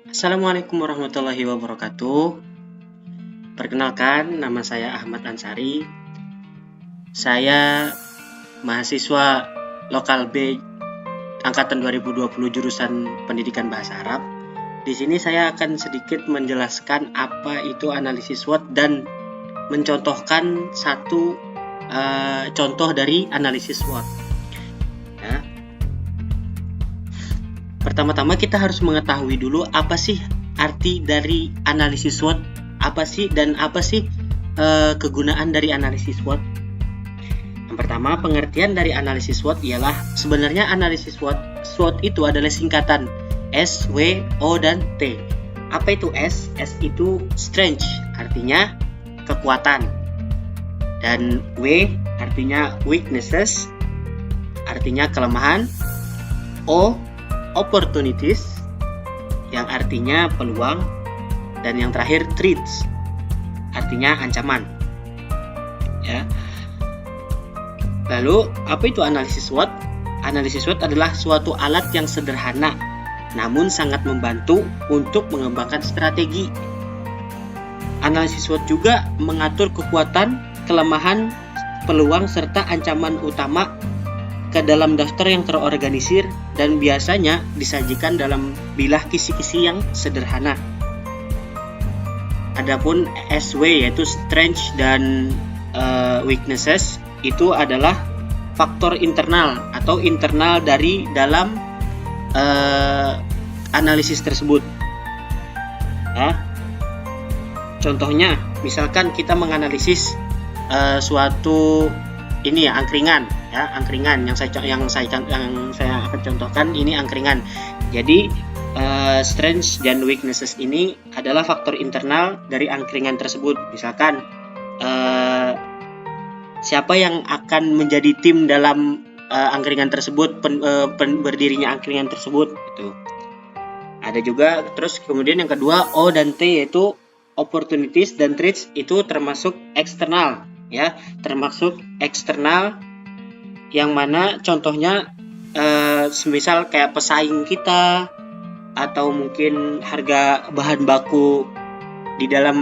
Assalamualaikum warahmatullahi wabarakatuh. Perkenalkan, nama saya Ahmad Ansari. Saya mahasiswa lokal B angkatan 2020 jurusan Pendidikan Bahasa Arab. Di sini saya akan sedikit menjelaskan apa itu analisis SWOT dan mencontohkan satu contoh dari analisis SWOT. Ya. Pertama-tama kita harus mengetahui dulu apa sih arti dari analisis SWOT, apa sih kegunaan dari analisis SWOT. Yang pertama, pengertian dari analisis SWOT ialah sebenarnya analisis SWOT itu adalah singkatan S, W, O, dan T. Apa itu S? S itu strength, artinya kekuatan. Dan W artinya weaknesses, artinya kelemahan. O, opportunities, yang artinya peluang. Dan yang terakhir threats, artinya ancaman. Ya. Lalu, apa itu analisis SWOT? Analisis SWOT adalah suatu alat yang sederhana, namun sangat membantu untuk mengembangkan strategi. Analisis SWOT juga mengatur kekuatan, kelemahan, peluang, serta ancaman utama ke dalam daftar yang terorganisir dan biasanya disajikan dalam bilah kisi-kisi yang sederhana. Adapun SW yaitu strength dan weaknesses itu adalah faktor internal atau internal dari dalam analisis tersebut. Ya. Contohnya, misalkan kita menganalisis suatu angkringan, ya, angkringan yang saya akan contohkan ini angkringan. Jadi strengths dan weaknesses ini adalah faktor internal dari angkringan tersebut. Misalkan siapa yang akan menjadi tim dalam angkringan tersebut, berdirinya angkringan tersebut gitu. Ada juga terus kemudian yang kedua O dan T yaitu opportunities dan threats itu termasuk eksternal, ya, termasuk eksternal yang mana contohnya semisal kayak pesaing kita atau mungkin harga bahan baku di dalam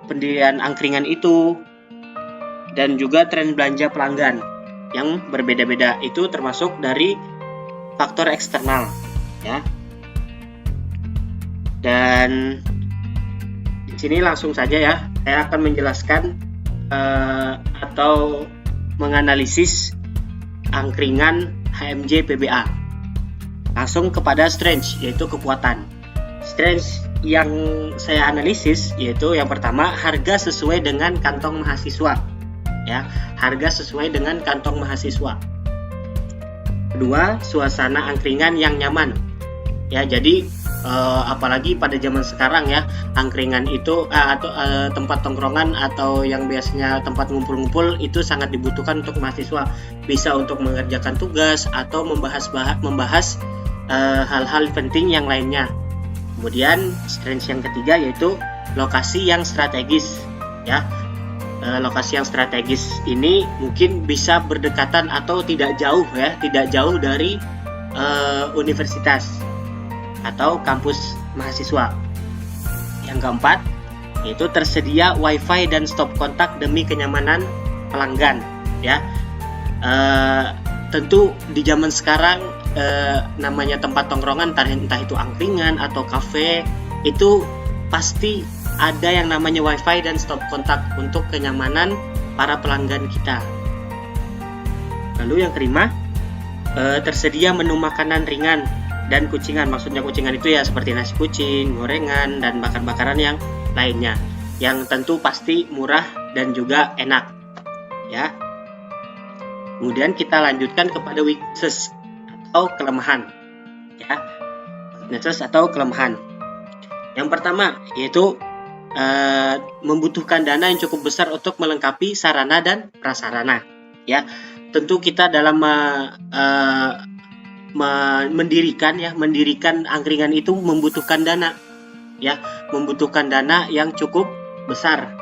pendirian angkringan itu, dan juga tren belanja pelanggan yang berbeda-beda itu termasuk dari faktor eksternal, ya. Dan di sini langsung saja ya, saya akan menjelaskan atau menganalisis angkringan HMJ PBA. Langsung kepada strength yaitu kekuatan. Strength yang saya analisis yaitu yang pertama harga sesuai dengan kantong mahasiswa. Ya, harga sesuai dengan kantong mahasiswa. Kedua, suasana angkringan yang nyaman. Ya, jadi apalagi pada zaman sekarang ya, angkringan itu atau tempat tongkrongan atau yang biasanya tempat ngumpul-ngumpul itu sangat dibutuhkan untuk mahasiswa, bisa untuk mengerjakan tugas atau membahas hal-hal penting yang lainnya. Kemudian strength yang ketiga yaitu lokasi yang strategis, ya. Lokasi yang strategis ini mungkin bisa berdekatan atau tidak jauh dari universitas atau kampus mahasiswa. Yang keempat yaitu tersedia WiFi dan stop kontak demi kenyamanan pelanggan, ya. Tentu di zaman sekarang namanya tempat tongkrongan, entah itu angkringan atau kafe, itu pasti ada yang namanya WiFi dan stop kontak untuk kenyamanan para pelanggan kita. Lalu yang kelima, tersedia menu makanan ringan dan kucingan. Maksudnya kucingan itu ya seperti nasi kucing, gorengan, dan bakar-bakaran yang lainnya, yang tentu pasti murah dan juga enak, ya. Kemudian kita lanjutkan kepada weaknesses atau kelemahan, ya. Weaknesses atau kelemahan. Yang pertama yaitu membutuhkan dana yang cukup besar untuk melengkapi sarana dan prasarana, ya. Tentu kita dalam mendirikan angkringan itu membutuhkan dana, ya, membutuhkan dana yang cukup besar,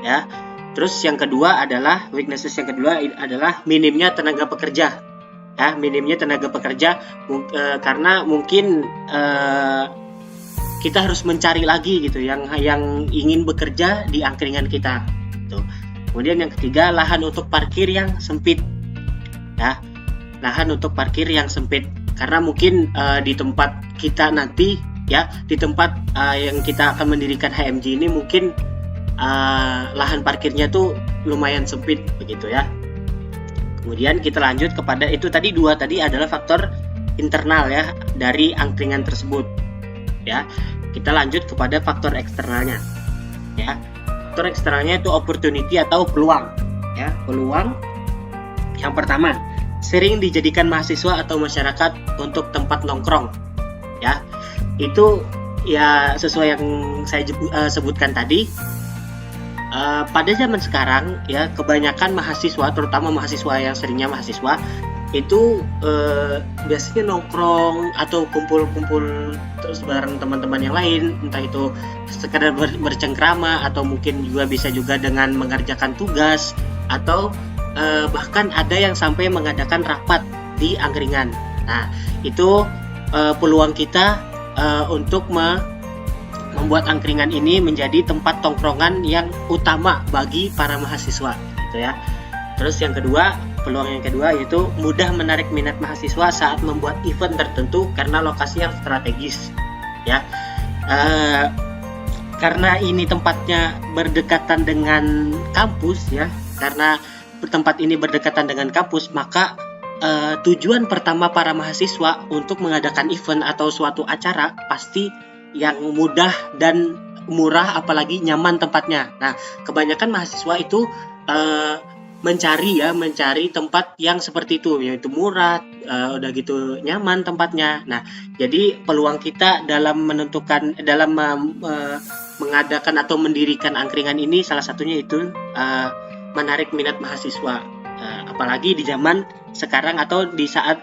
ya. Terus yang kedua adalah weaknesses yang kedua adalah minimnya tenaga pekerja, ya, minimnya tenaga pekerja karena mungkin kita harus mencari lagi gitu yang ingin bekerja di angkringan kita. Tuh. Kemudian yang ketiga, lahan untuk parkir yang sempit. Ya, lahan untuk parkir yang sempit. Karena mungkin di tempat kita nanti, ya, di tempat yang kita akan mendirikan HMJ ini mungkin lahan parkirnya tuh lumayan sempit begitu ya. Kemudian kita lanjut kepada itu tadi adalah faktor internal ya dari angkringan tersebut. Ya, kita lanjut kepada faktor eksternalnya. Ya, faktor eksternalnya itu opportunity atau peluang. Ya, peluang yang pertama, sering dijadikan mahasiswa atau masyarakat untuk tempat nongkrong. Ya, itu ya sesuai yang saya sebutkan tadi. Pada zaman sekarang ya kebanyakan mahasiswa, terutama mahasiswa yang seringnya mahasiswa itu biasanya nongkrong atau kumpul-kumpul terus bareng teman-teman yang lain, entah itu sekadar bercengkrama atau mungkin bisa juga dengan mengerjakan tugas atau bahkan ada yang sampai mengadakan rapat di angkringan. Nah, itu peluang kita untuk membuat angkringan ini menjadi tempat tongkrongan yang utama bagi para mahasiswa, gitu ya. Terus yang kedua, peluang yang kedua yaitu mudah menarik minat mahasiswa saat membuat event tertentu karena lokasi yang strategis, ya. Karena ini tempatnya berdekatan dengan kampus, ya. Karena tempat ini berdekatan dengan kampus, maka tujuan pertama para mahasiswa untuk mengadakan event atau suatu acara pasti yang mudah dan murah, apalagi nyaman tempatnya. Nah, kebanyakan mahasiswa itu mencari tempat yang seperti itu, yaitu murah, udah gitu nyaman tempatnya. Nah, jadi peluang kita dalam mengadakan atau mendirikan angkringan ini salah satunya itu menarik minat mahasiswa, apalagi di zaman sekarang atau di saat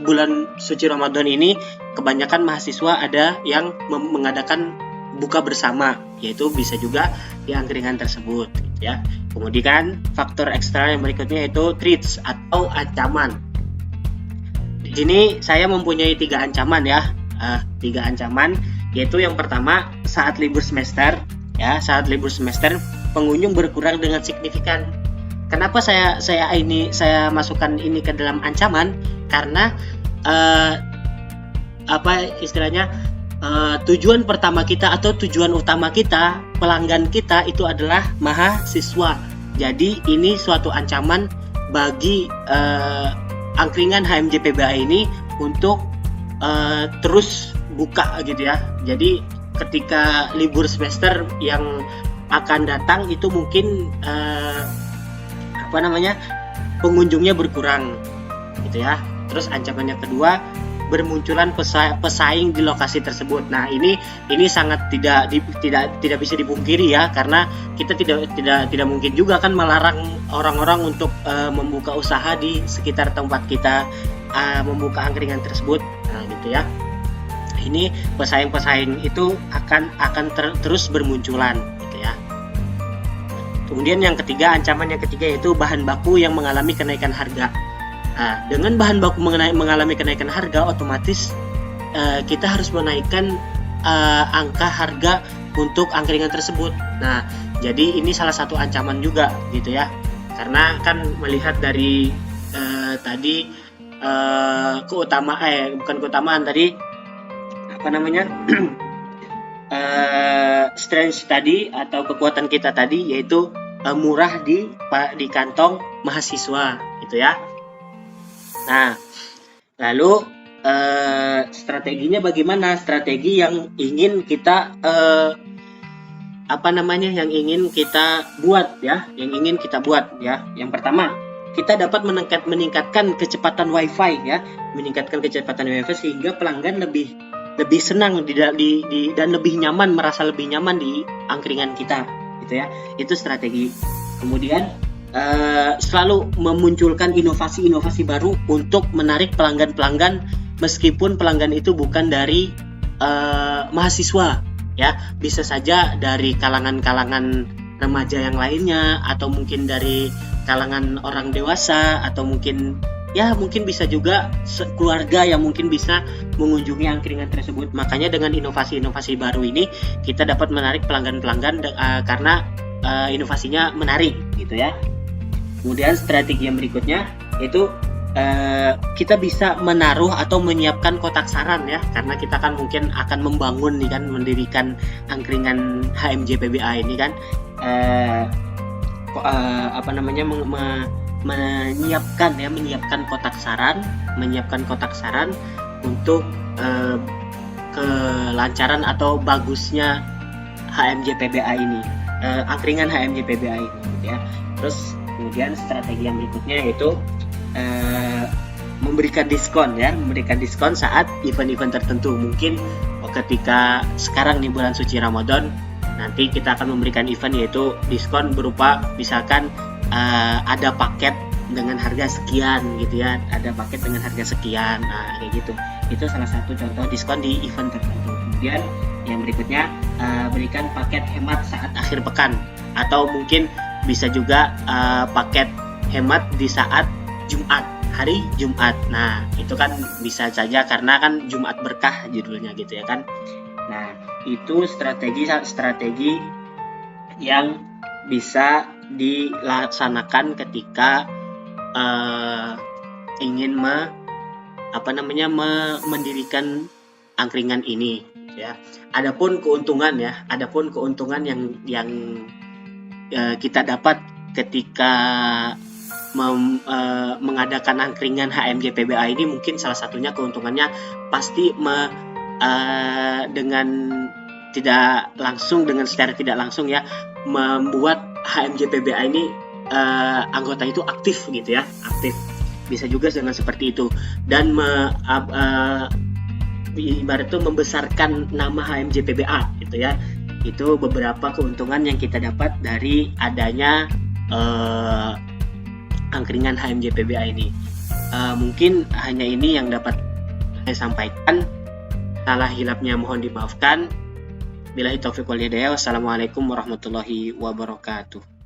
bulan suci Ramadan ini kebanyakan mahasiswa ada yang mengadakan buka bersama, yaitu bisa juga di angkringan tersebut, ya. Kemudian faktor eksternal yang berikutnya yaitu threats atau ancaman. Di sini saya mempunyai 3 ancaman ya, 3 ancaman, yaitu yang pertama saat libur semester, ya, saat libur semester pengunjung berkurang dengan signifikan. Kenapa saya masukkan ini ke dalam ancaman? Karena tujuan pertama kita atau tujuan utama kita, pelanggan kita itu adalah mahasiswa. Jadi ini suatu ancaman bagi angkringan HMJ PBA ini untuk terus buka gitu ya. Jadi ketika libur semester yang akan datang itu mungkin pengunjungnya berkurang gitu ya. Terus ancaman yang kedua, bermunculan pesaing di lokasi tersebut. Nah, ini sangat tidak bisa dipungkiri ya, karena kita tidak mungkin juga kan melarang orang-orang untuk membuka usaha di sekitar tempat kita membuka angkringan tersebut. Nah, gitu ya. Ini pesaing-pesaing itu akan terus bermunculan gitu ya. Kemudian yang ketiga, ancaman yang ketiga yaitu bahan baku yang mengalami kenaikan harga. Nah, dengan bahan baku mengalami kenaikan harga, otomatis kita harus menaikkan angka harga untuk angkringan tersebut. Nah, jadi ini salah satu ancaman juga gitu ya. Karena kan melihat dari tadi strength tadi atau kekuatan kita tadi yaitu murah di kantong mahasiswa gitu ya. Nah, lalu strateginya bagaimana? Strategi yang ingin kita buat ya. Yang pertama, kita dapat meningkatkan kecepatan WiFi ya, sehingga pelanggan lebih senang dan lebih nyaman, merasa lebih nyaman di angkringan kita gitu ya. Itu strategi. Kemudian selalu memunculkan inovasi-inovasi baru untuk menarik pelanggan-pelanggan, meskipun pelanggan itu bukan dari mahasiswa ya, bisa saja dari kalangan-kalangan remaja yang lainnya, atau mungkin dari kalangan orang dewasa, atau mungkin ya mungkin bisa juga keluarga yang mungkin bisa mengunjungi angkringan tersebut. Makanya dengan inovasi-inovasi baru ini kita dapat menarik pelanggan-pelanggan karena inovasinya menarik gitu ya. Kemudian strategi yang berikutnya yaitu kita bisa menaruh atau menyiapkan kotak saran ya, karena kita kan mungkin akan membangun nih kan, mendirikan angkringan HMJ PBA ini kan, menyiapkan kotak saran untuk kelancaran atau bagusnya HMJ PBA ini, angkringan HMJ PBA ini gitu ya. Terus kemudian strategi yang berikutnya yaitu memberikan diskon saat event-event tertentu. Mungkin ketika sekarang nih bulan suci Ramadan, nanti kita akan memberikan event yaitu diskon berupa misalkan ada paket dengan harga sekian gitu ya, nah kayak gitu. Itu salah satu contoh diskon di event tertentu. Kemudian yang berikutnya berikan paket hemat saat akhir pekan, atau mungkin bisa juga paket hemat di saat hari Jumat. Nah, itu kan bisa saja karena kan Jumat berkah judulnya gitu ya kan. Nah, itu strategi yang bisa dilaksanakan ketika ingin mendirikan angkringan ini ya. Adapun keuntungan yang kita dapat ketika mengadakan angkringan HMJ PBA ini, mungkin salah satunya keuntungannya pasti dengan secara tidak langsung ya, membuat HMJ PBA ini anggota itu aktif gitu ya, bisa juga dengan seperti itu, dan ibarat itu membesarkan nama HMJ PBA gitu ya. Itu beberapa keuntungan yang kita dapat dari adanya angkringan HMJ PBA ini. Mungkin hanya ini yang dapat saya sampaikan. Salah hilapnya mohon dimaafkan. Billahi taufiq wal hidayah. Wassalamualaikum warahmatullahi wabarakatuh.